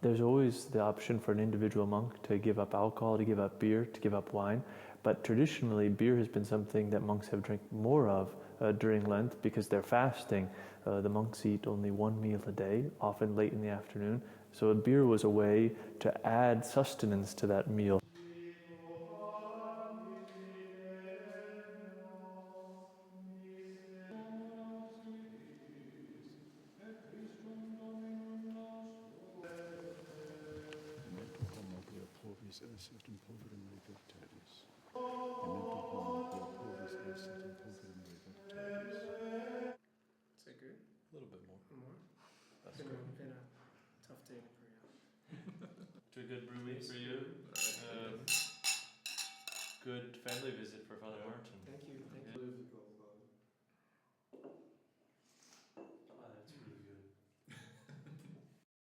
There's always the option for an individual monk to give up alcohol, to give up beer, to give up wine. But traditionally, beer has been something that monks have drank more of during Lent because they're fasting. The monks eat only one meal a day, often late in the afternoon. So beer was a way to add sustenance to that meal. Is that good? A little bit more. More? That's It's good. been a tough day for you. To a good brew week for you. Good family visit for Father Martin. Thank you. Thank you. Oh, that's really good.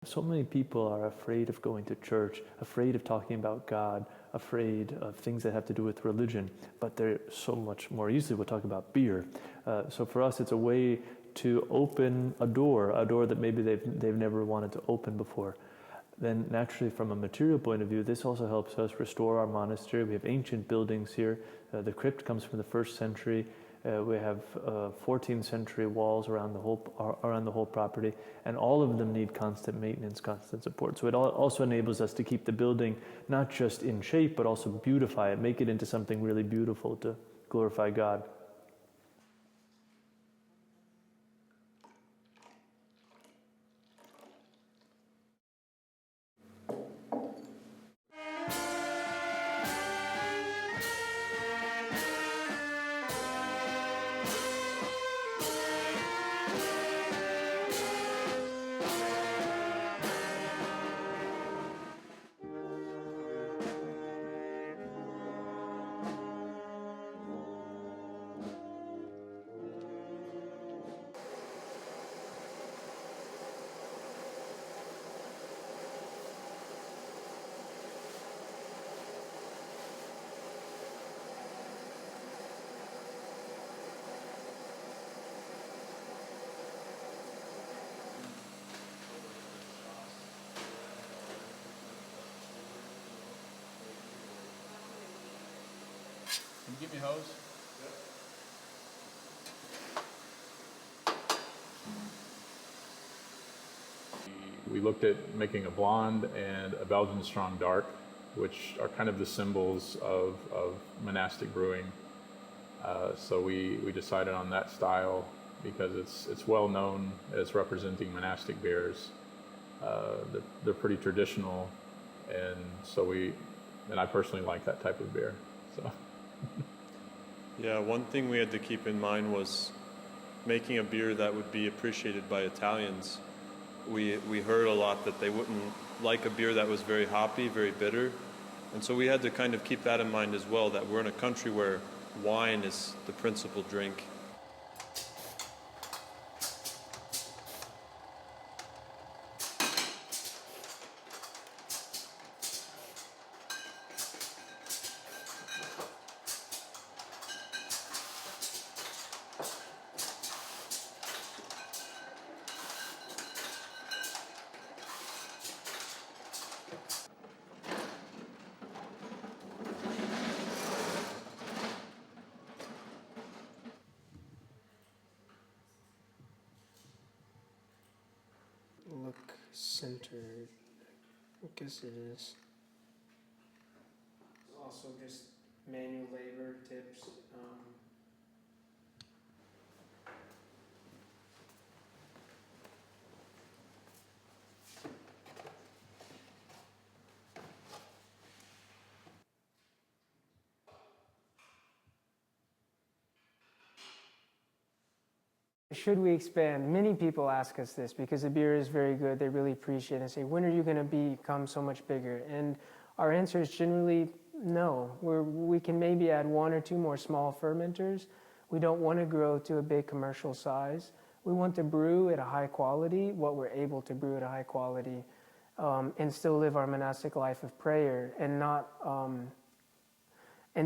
So many people are afraid of going to church, afraid of talking about God, afraid of things that have to do with religion, but they're so much more easily will talk about beer. So for us, it's a way to open a door that maybe they've never wanted to open before. Then naturally, from a material point of view, this also helps us restore our monastery. We have ancient buildings here. The crypt comes from the 1st century. We have 14th century walls around the whole property, and all of them need constant maintenance, constant support. So it also enables us to keep the building not just in shape, but also beautify it, make it into something really beautiful to glorify God. Can you give me a hose? We looked at making a blonde and a Belgian strong dark, which are kind of the symbols of monastic brewing. So we decided on that style because it's well known as representing monastic beers. They're pretty traditional, and I personally like that type of beer. So. Yeah, one thing we had to keep in mind was making a beer that would be appreciated by Italians. We heard a lot that they wouldn't like a beer that was very hoppy, very bitter. And so we had to kind of keep that in mind as well, that we're in a country where wine is the principal drink. Look centered. I guess it is. Also just manual labor tips. Should we expand? Many people ask us this because the beer is very good. They really appreciate it and say, when are you going to become so much bigger? And our answer is generally no. We can maybe add 1 or 2 more small fermenters. We don't want to grow to a big commercial size. We want to brew at a high quality, what we're able to brew at a high quality, and still live our monastic life of prayer and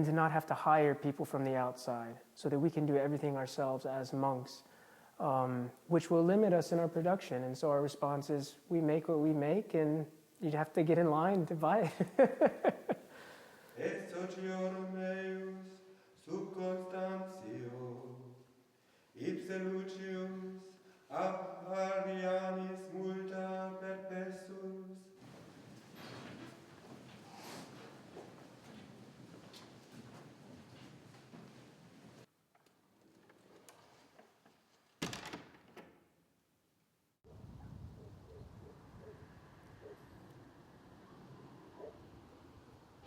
to not have to hire people from the outside so that we can do everything ourselves as monks. Which will limit us in our production. And so our response is we make what we make, and you'd have to get in line to buy it. Et sociorum eius, sub constans